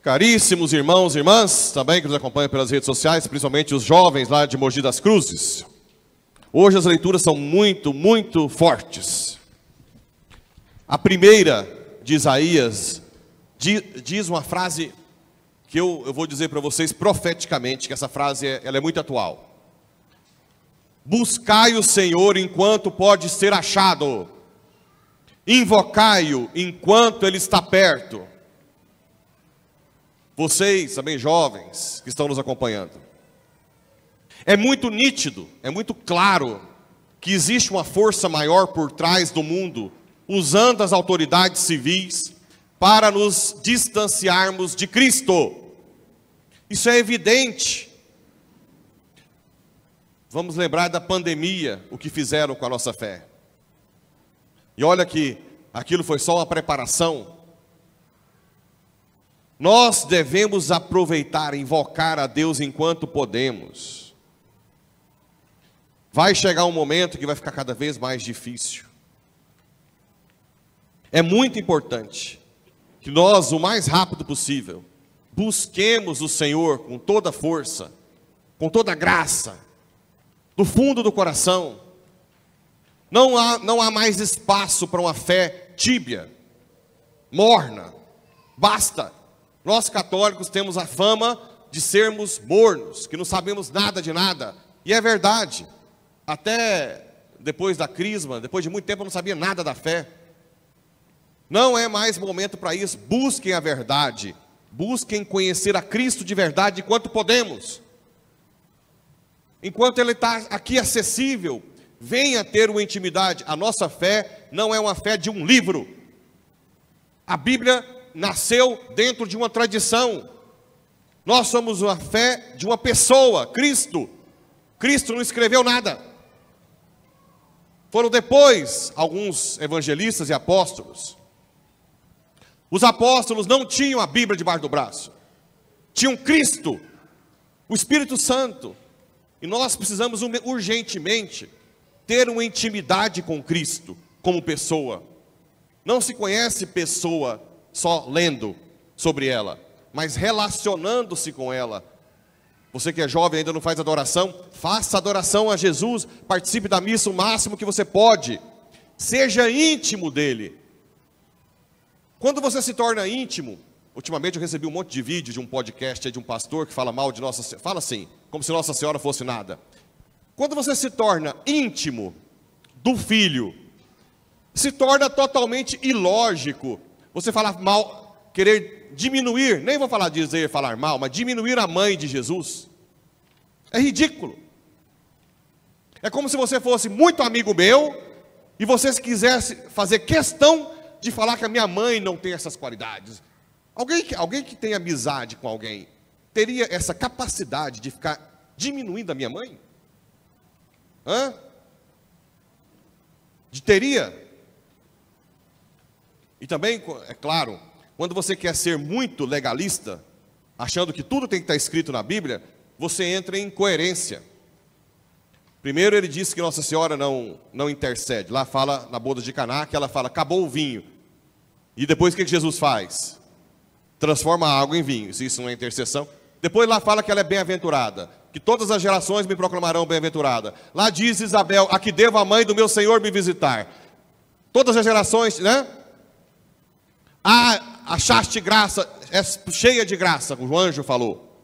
Caríssimos irmãos e irmãs, também que nos acompanham pelas redes sociais, principalmente os jovens lá de Mogi das Cruzes. Hoje as leituras são muito fortes. A primeira de Isaías diz uma frase que eu vou dizer para vocês profeticamente, que essa frase ela é muito atual. Buscai o Senhor enquanto pode ser achado, invocai-o enquanto Ele está perto. Vocês, também jovens, que estão nos acompanhando. É muito nítido, é muito claro que existe uma força maior por trás do mundo, usando as autoridades civis para nos distanciarmos de Cristo. Isso é evidente. Vamos lembrar da pandemia, o que fizeram com a nossa fé. E olha que aquilo foi só uma preparação. Nós devemos aproveitar, invocar a Deus enquanto podemos. Vai chegar um momento que vai ficar cada vez mais difícil. É muito importante que nós, o mais rápido possível, busquemos o Senhor com toda força, com toda graça, do fundo do coração. Não há mais espaço para uma fé tíbia, morna. Basta. Nós católicos temos a fama de sermos mornos, que não sabemos nada de nada. E é verdade. Até depois da crisma, depois de muito tempo eu não sabia nada da fé. Não é mais momento para isso. Busquem a verdade. Busquem conhecer a Cristo de verdade enquanto podemos. Enquanto Ele está aqui acessível, venha ter uma intimidade. A nossa fé não é uma fé de um livro. A Bíblia nasceu dentro de uma tradição. Nós somos uma fé de uma pessoa, Cristo. Cristo não escreveu nada. Foram depois alguns evangelistas e apóstolos. Os apóstolos não tinham a Bíblia debaixo do braço. Tinham Cristo, o Espírito Santo. E nós precisamos urgentemente ter uma intimidade com Cristo como pessoa. Não se conhece pessoa só lendo sobre ela, mas relacionando-se com ela. Você que é jovem e ainda não faz adoração, faça adoração a Jesus, participe da missa o máximo que você pode, seja íntimo dele. Quando você se torna íntimo, ultimamente eu recebi um monte de vídeo de um podcast de um pastor que fala mal de Nossa Senhora, fala assim, como se Nossa Senhora fosse nada. Quando você se torna íntimo do Filho, se torna totalmente ilógico você falar mal, querer diminuir, nem vou falar mal, mas diminuir a mãe de Jesus. É ridículo. É como se você fosse muito amigo meu e você quisesse fazer questão de falar que a minha mãe não tem essas qualidades. Alguém que tem amizade com alguém teria essa capacidade de ficar diminuindo a minha mãe? Teria? E também, é claro, quando você quer ser muito legalista, achando que tudo tem que estar escrito na Bíblia, você entra em incoerência. Primeiro ele disse que Nossa Senhora não intercede. Lá fala, na boda de Caná, que ela fala, acabou o vinho. E depois o que Jesus faz? Transforma a água em vinho, se isso não é intercessão. Depois lá fala que ela é bem-aventurada, que todas as gerações me proclamarão bem-aventurada. Lá diz Isabel, a que devo a mãe do meu Senhor me visitar. Todas as gerações, né? Achaste graça, é cheia de graça, o anjo falou.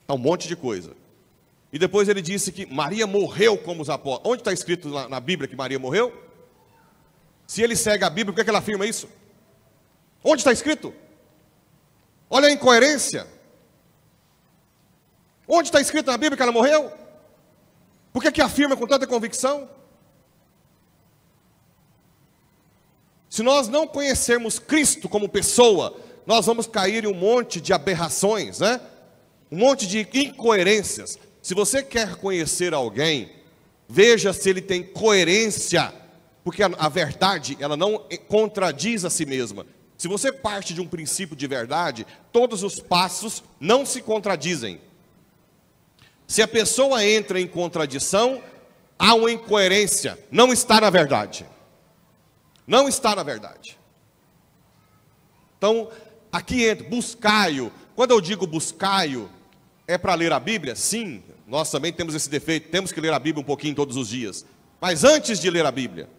Um monte de coisa. E depois ele disse que Maria morreu como os apóstolos. Onde está escrito na Bíblia que Maria morreu? Se ele segue a Bíblia, por que ela afirma isso? Onde está escrito? Olha a incoerência. Onde está escrito na Bíblia que ela morreu? Por que afirma com tanta convicção? Se nós não conhecermos Cristo como pessoa, nós vamos cair em um monte de aberrações, né? Um monte de incoerências. Se você quer conhecer alguém, veja se ele tem coerência, porque a verdade, ela não contradiz a si mesma. Se você parte de um princípio de verdade, todos os passos não se contradizem. Se a pessoa entra em contradição, há uma incoerência, não está na verdade. Não está na verdade. Então, aqui entra, buscai-o, Quando eu digo buscai-o, é para ler a Bíblia? Sim, nós também temos esse defeito, temos que ler a Bíblia um pouquinho todos os dias. Mas antes de ler a Bíblia,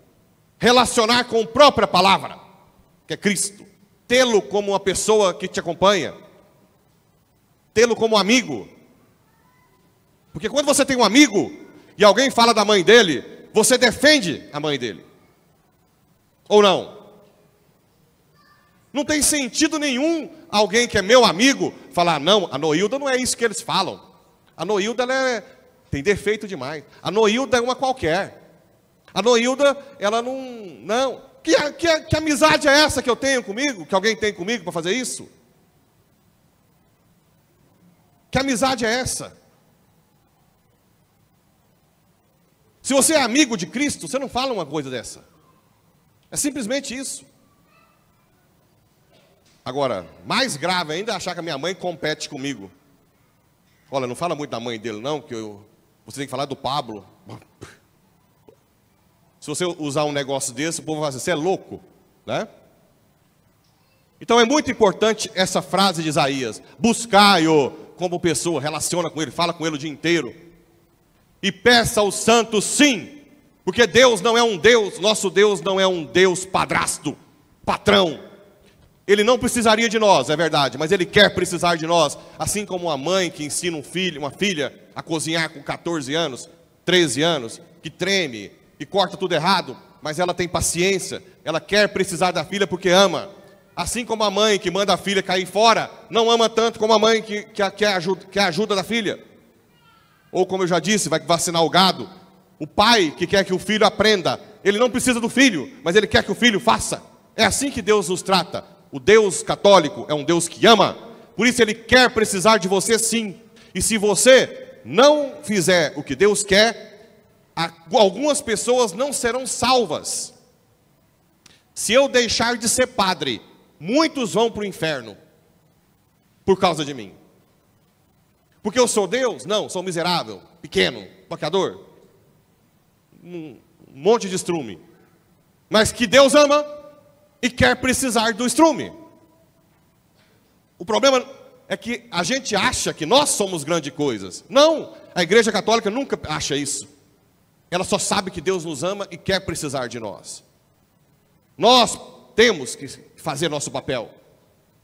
relacionar com a própria palavra, que é Cristo. Tê-lo como uma pessoa que te acompanha. Tê-lo como amigo. Porque quando você tem um amigo, e alguém fala da mãe dele, você defende a mãe dele. Ou não? Não tem sentido nenhum alguém que é meu amigo falar, não, a Noilda não é isso que eles falam. A Noilda, ela tem defeito demais. A Noilda é uma qualquer. A Noilda, ela não. Que amizade é essa que eu tenho comigo? Que alguém tem comigo para fazer isso? Que amizade é essa? Se você é amigo de Cristo, você não fala uma coisa dessa. É simplesmente isso. Agora, mais grave ainda é achar que a minha mãe compete comigo. Olha, não fala muito da mãe dele não, que você tem que falar do Pablo. Se você usar um negócio desse, o povo vai dizer, você é louco, né? Então é muito importante essa frase de Isaías. Buscai-o como pessoa, relaciona com ele, fala com ele o dia inteiro. E peça ao santo sim, porque Deus não é um Deus, nosso Deus não é um Deus padrasto, patrão. Ele não precisaria de nós, é verdade, mas Ele quer precisar de nós. Assim como uma mãe que ensina um filho, uma filha a cozinhar com 14 anos, 13 anos, que treme, que corta tudo errado, mas ela tem paciência, ela quer precisar da filha porque ama. Assim como a mãe que manda a filha cair fora, não ama tanto como a mãe que quer a ajuda da filha. Ou como eu já disse, vai vacinar o gado. O pai que quer que o filho aprenda, ele não precisa do filho, mas ele quer que o filho faça. É assim que Deus nos trata. O Deus católico é um Deus que ama, por isso Ele quer precisar de você sim. E se você não fizer o que Deus quer, algumas pessoas não serão salvas. Se eu deixar de ser padre, muitos vão para o inferno, por causa de mim. Porque eu sou Deus? Não, sou miserável, pequeno, pecador, um monte de estrume. Mas que Deus ama e quer precisar do estrume. O problema é que a gente acha que nós somos grandes coisas. Não, a Igreja Católica nunca acha isso. Ela só sabe que Deus nos ama e quer precisar de nós. Nós temos que fazer nosso papel.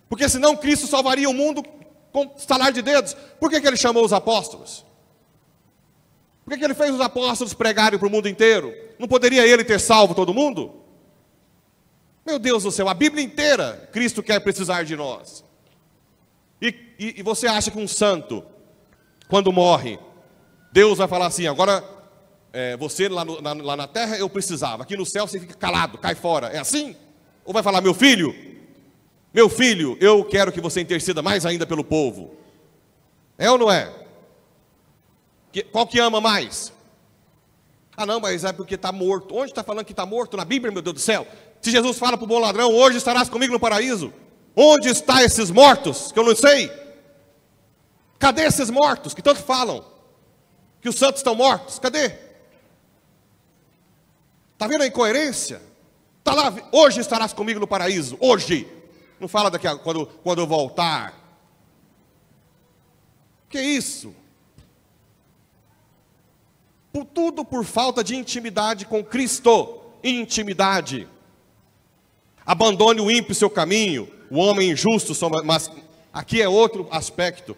Porque senão Cristo salvaria o mundo com estalar de dedos. Por que Ele chamou os apóstolos? Por que Ele fez os apóstolos pregarem para o mundo inteiro? Não poderia Ele ter salvo todo mundo? Meu Deus do céu, a Bíblia inteira, Cristo quer precisar de nós. E você acha que um santo, quando morre, Deus vai falar assim, agora, você lá na terra eu precisava, aqui no céu você fica calado, cai fora. É assim? Ou vai falar, meu filho, eu quero que você interceda mais ainda pelo povo. É ou não é? Qual que ama mais? Ah não, mas é porque está morto. Onde está falando que está morto? Na Bíblia, meu Deus do céu. Se Jesus fala para o bom ladrão, hoje estarás comigo no paraíso. Onde estão esses mortos? Que eu não sei. Cadê esses mortos que tanto falam? Que os santos estão mortos? Cadê? Está vendo a incoerência? Está lá, hoje estarás comigo no paraíso. Hoje. Não fala daqui a, quando eu voltar. Que isso? Tudo por falta de intimidade com Cristo. Intimidade. Abandone o ímpio seu caminho, o homem injusto, mas aqui é outro aspecto.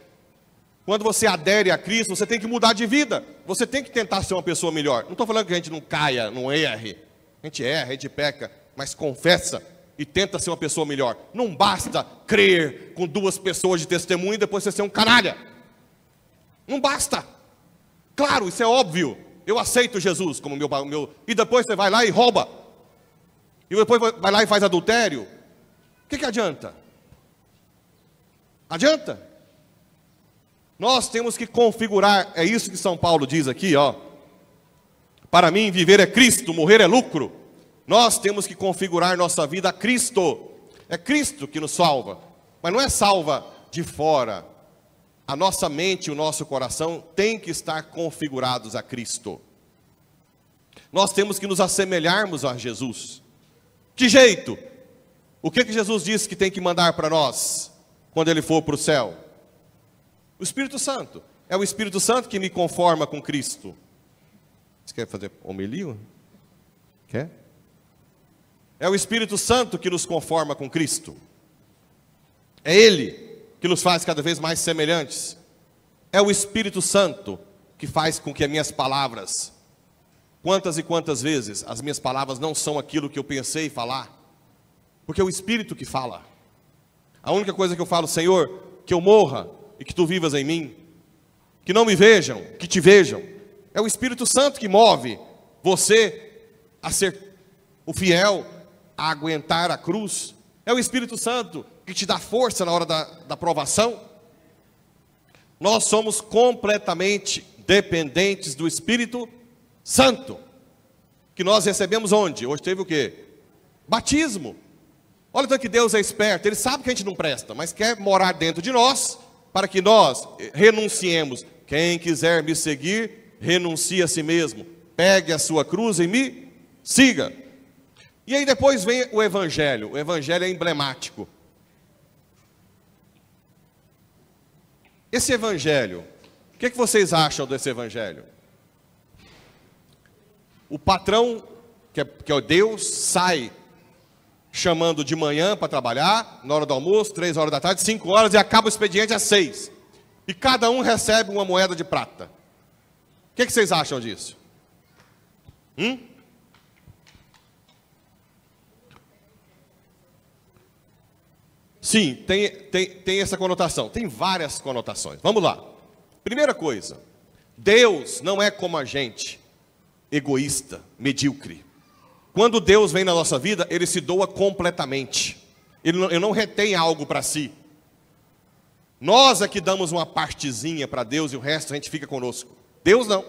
Quando você adere a Cristo, você tem que mudar de vida. Você tem que tentar ser uma pessoa melhor. Não estou falando que a gente não caia, não erre. A gente erra, a gente peca, mas confessa e tenta ser uma pessoa melhor. Não basta crer com 2 pessoas de testemunho e depois você ser um canalha. Não basta. Claro, isso é óbvio. Eu aceito Jesus como meu... E depois você vai lá e rouba. E depois vai lá e faz adultério. O que adianta? Adianta? Nós temos que configurar, é isso que São Paulo diz aqui, ó. Para mim, viver é Cristo, morrer é lucro. Nós temos que configurar nossa vida a Cristo. É Cristo que nos salva. Mas não é salva de fora. A nossa mente e o nosso coração têm que estar configurados a Cristo. Nós temos que nos assemelharmos a Jesus. Que jeito? O que Jesus disse que tem que mandar para nós? quando ele for para o céu? O Espírito Santo. É o Espírito Santo que me conforma com Cristo. Você quer fazer homilia? Quer? É o Espírito Santo que nos conforma com Cristo. É Ele que nos faz cada vez mais semelhantes. É o Espírito Santo que faz com que as minhas palavras, quantas e quantas vezes as minhas palavras não são aquilo que eu pensei falar, porque é o Espírito que fala. A única coisa que eu falo, Senhor, que eu morra e que Tu vivas em mim, que não me vejam, que Te vejam. É o Espírito Santo que move você a ser o fiel, a aguentar a cruz. É o Espírito Santo que te dá força na hora da provação. Nós somos completamente dependentes do Espírito Santo, que nós recebemos onde? Hoje teve o quê? Batismo. Olha então que Deus é esperto, Ele sabe que a gente não presta, mas quer morar dentro de nós, para que nós renunciemos. Quem quiser me seguir, renuncie a si mesmo, pegue a sua cruz e me siga. E aí depois vem o Evangelho. O Evangelho é emblemático. Esse Evangelho, o que vocês acham desse Evangelho? O patrão, que é o Deus, sai chamando de manhã para trabalhar, na hora do almoço, 3 horas da tarde, 5 horas, e acaba o expediente às 6. E cada um recebe uma moeda de prata. O que vocês acham disso? Sim, tem essa conotação. Tem várias conotações. Vamos lá. Primeira coisa, Deus não é como a gente, egoísta, medíocre. Quando Deus vem na nossa vida, Ele se doa completamente. Ele não retém algo para si. Nós é que damos uma partezinha para Deus e o resto a gente fica conosco. Deus não.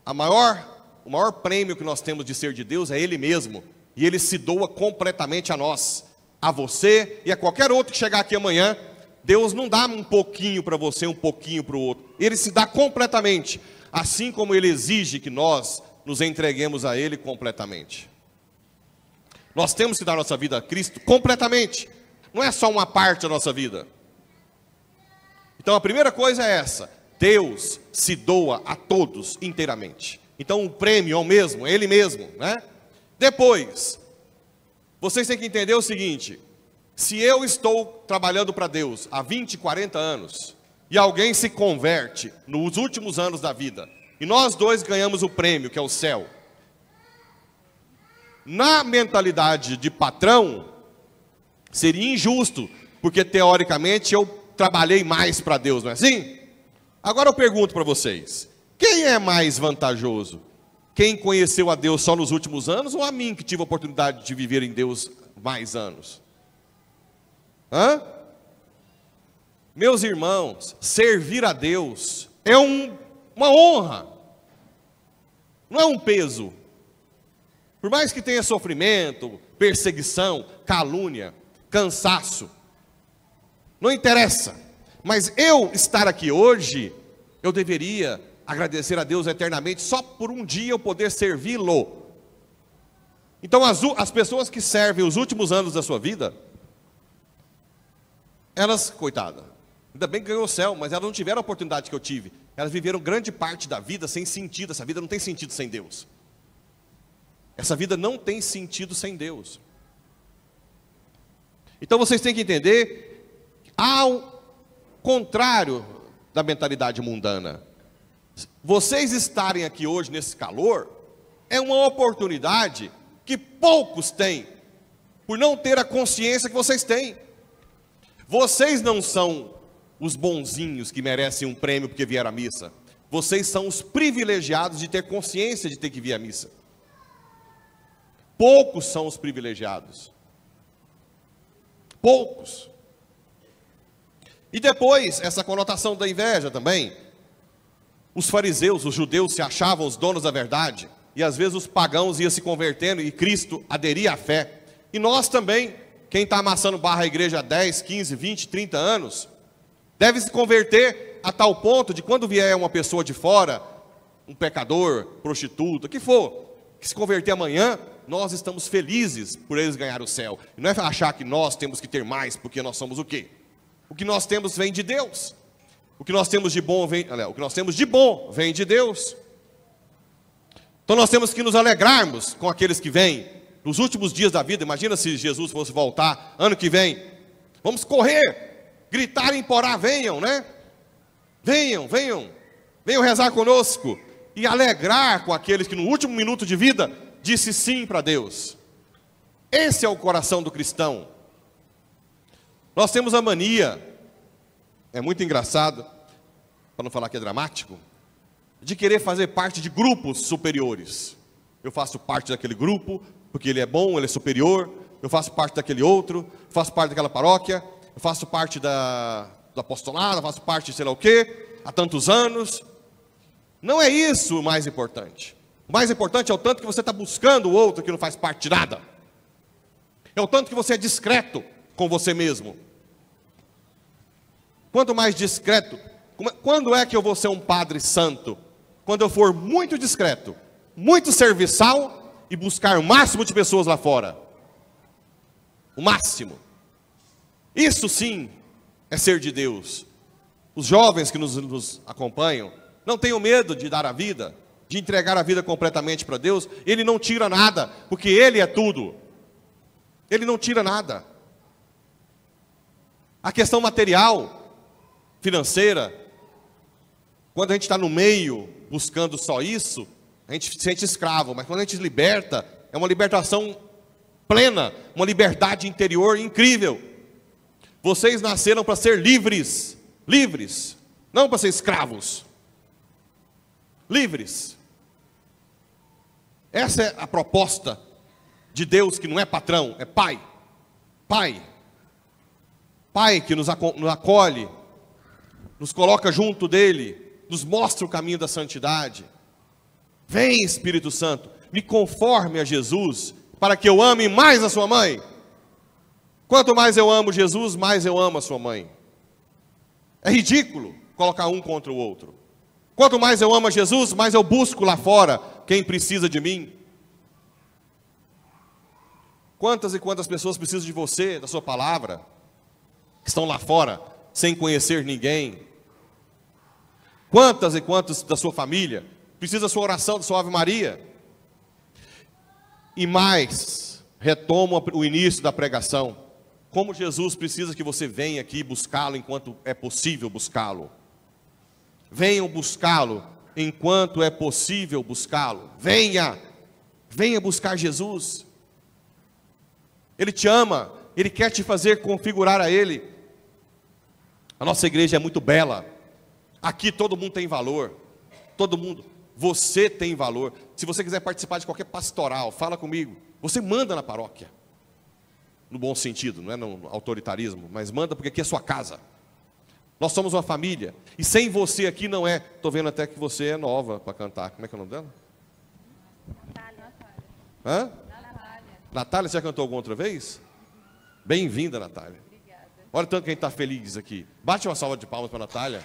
O maior prêmio que nós temos de ser de Deus é Ele mesmo. E Ele se doa completamente a nós, a você e a qualquer outro que chegar aqui amanhã. Deus não dá um pouquinho para você, um pouquinho para o outro. Ele se dá completamente, assim como Ele exige que nós nos entreguemos a Ele completamente. Nós temos que dar nossa vida a Cristo completamente. Não é só uma parte da nossa vida. Então a primeira coisa é essa: Deus se doa a todos inteiramente. Então o prêmio é o mesmo, é Ele mesmo, né? Depois, vocês têm que entender o seguinte: se eu estou trabalhando para Deus há 20, 40 anos, e alguém se converte nos últimos anos da vida, e nós dois ganhamos o prêmio, que é o céu, na mentalidade de patrão, seria injusto, porque teoricamente eu trabalhei mais para Deus, não é assim? Agora eu pergunto para vocês: quem é mais vantajoso? Quem conheceu a Deus só nos últimos anos, ou a mim que tive a oportunidade de viver em Deus mais anos? Meus irmãos, servir a Deus é uma honra, não é um peso. Por mais que tenha sofrimento, perseguição, calúnia, cansaço, não interessa. Mas eu estar aqui hoje, eu deveria agradecer a Deus eternamente, só por um dia eu poder servi-lo. Então as pessoas que servem os últimos anos da sua vida, elas, coitada, ainda bem que ganhou o céu, mas elas não tiveram a oportunidade que eu tive. Elas viveram grande parte da vida sem sentido. Essa vida não tem sentido sem Deus. Essa vida não tem sentido sem Deus. Então vocês têm que entender, ao contrário da mentalidade mundana, vocês estarem aqui hoje nesse calor é uma oportunidade que poucos têm, por não ter a consciência que vocês têm. Vocês não são os bonzinhos que merecem um prêmio porque vieram à missa. Vocês são os privilegiados de ter consciência de ter que vir à missa. Poucos são os privilegiados. Poucos. E depois, essa conotação da inveja também. Os fariseus, os judeus se achavam os donos da verdade. E às vezes os pagãos iam se convertendo e Cristo aderia à fé. E nós também, quem está amassando barra à igreja há 10, 15, 20, 30 anos, deve se converter a tal ponto de quando vier uma pessoa de fora, um pecador, prostituta, o que for, que se converter amanhã, nós estamos felizes por eles ganhar o céu. E não é achar que nós temos que ter mais, porque nós somos o quê? O que nós temos vem de Deus. O que nós temos de bom vem de Deus. Então nós temos que nos alegrarmos com aqueles que vêm nos últimos dias da vida. Imagina se Jesus fosse voltar ano que vem. Vamos correr, gritar e implorar, venham, né? Venham rezar conosco e alegrar com aqueles que no último minuto de vida disse sim para Deus. Esse é o coração do cristão. Nós temos a mania, é muito engraçado, para não falar que é dramático, de querer fazer parte de grupos superiores. Eu faço parte daquele grupo, porque ele é bom, ele é superior. Eu faço parte daquele outro, faço parte daquela paróquia, eu faço parte do apostolado, eu faço parte de sei lá o quê, há tantos anos. Não é isso o mais importante. O mais importante é o tanto que você está buscando o outro que não faz parte de nada. É o tanto que você é discreto com você mesmo. Quanto mais discreto, quando é que eu vou ser um padre santo? Quando eu for muito discreto, muito serviçal e buscar o máximo de pessoas lá fora. O máximo. Isso sim é ser de Deus. Os jovens que nos acompanham, não tenham medo de dar a vida, de entregar a vida completamente para Deus. Ele não tira nada, porque Ele é tudo. Ele não tira nada. A questão material, financeira, quando a gente está no meio, buscando só isso, a gente se sente escravo. Mas quando a gente se liberta, é uma libertação plena, uma liberdade interior incrível. Vocês nasceram para ser livres, livres, não para ser escravos. Livres. Essa é a proposta de Deus, que não é patrão, é pai. Pai. Pai que nos acolhe, nos coloca junto dele, nos mostra o caminho da santidade. Vem, Espírito Santo, me conforme a Jesus, para que eu ame mais a sua mãe. Quanto mais eu amo Jesus, mais eu amo a sua mãe. É ridículo colocar um contra o outro. Quanto mais eu amo a Jesus, mais eu busco lá fora quem precisa de mim. Quantas e quantas pessoas precisam de você, da sua palavra, que estão lá fora, sem conhecer ninguém. Quantas e quantos da sua família precisam da sua oração, da sua Ave Maria. E mais, retomo o início da pregação. Como Jesus precisa que você venha aqui buscá-lo enquanto é possível buscá-lo. Venham buscá-lo enquanto é possível buscá-lo. Venha buscar Jesus. Ele te ama, Ele quer te fazer configurar a Ele. A nossa igreja é muito bela. Aqui todo mundo tem valor. Todo mundo. Você tem valor. Se você quiser participar de qualquer pastoral, fala comigo. Você manda na paróquia. No bom sentido, não é no autoritarismo, mas manda porque aqui é sua casa. Nós somos uma família. E sem você aqui não é. Estou vendo até que você é nova para cantar. Como é que é o nome dela? Natália. Hã? Natália, você já cantou alguma outra vez? Bem-vinda, Natália. Obrigada. Olha o tanto que a gente está feliz aqui. Bate uma salva de palmas para a Natália.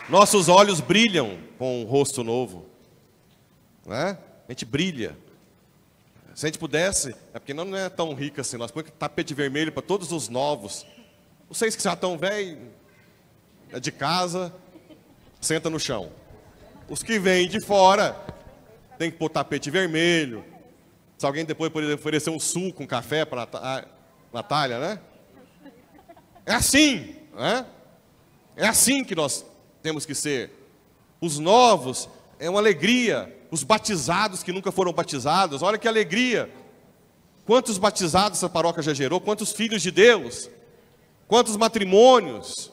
Nossos olhos brilham com um rosto novo. Não é? A gente brilha. Se a gente pudesse, é porque não é tão rica assim, nós põe tapete vermelho para todos os novos. Vocês que já estão velhos, é de casa, senta no chão. Os que vêm de fora, tem que pôr tapete vermelho. Se alguém depois poderia oferecer um suco, um café para a Natália, né? É assim, né? É assim que nós temos que ser. Os novos é uma alegria. Os batizados que nunca foram batizados, olha que alegria. Quantos batizados essa paróquia já gerou? Quantos filhos de Deus? Quantos matrimônios?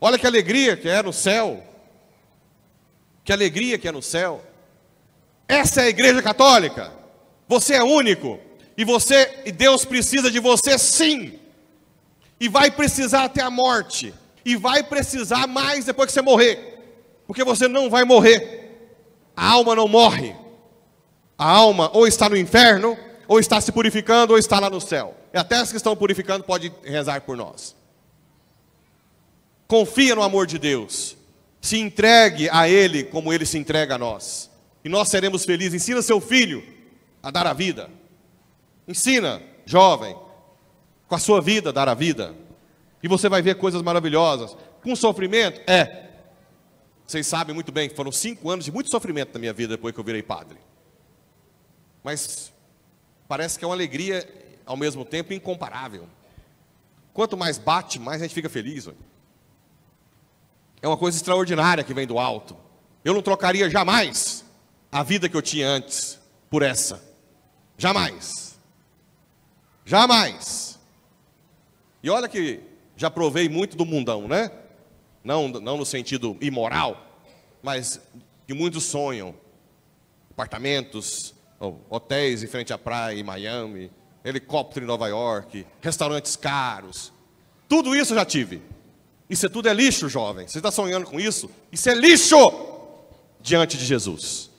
Olha que alegria que é no céu. Que alegria que é no céu. Essa é a igreja católica. Você é único. E Deus precisa de você sim. E vai precisar até a morte. E vai precisar mais depois que você morrer. Porque você não vai morrer. A alma não morre. A alma ou está no inferno, ou está se purificando, ou está lá no céu. E até as que estão purificando podem rezar por nós. Confia no amor de Deus. Se entregue a Ele como Ele se entrega a nós. e nós seremos felizes. Ensina seu filho a dar a vida. Ensina, jovem, com a sua vida, dar a vida. E você vai ver coisas maravilhosas. Com sofrimento? Vocês sabem muito bem que foram 5 anos de muito sofrimento na minha vida depois que eu virei padre. Mas parece que é uma alegria, ao mesmo tempo, incomparável. Quanto mais bate, mais a gente fica feliz. É uma coisa extraordinária que vem do alto. Eu não trocaria jamais a vida que eu tinha antes por essa. Jamais. Jamais. E olha que já provei muito do mundão, né? Não no sentido imoral, mas que muitos sonham. Apartamentos, hotéis em frente à praia em Miami, helicóptero em Nova York, restaurantes caros. Tudo isso eu já tive. Isso tudo é lixo, jovem. Você está sonhando com isso? Isso é lixo diante de Jesus.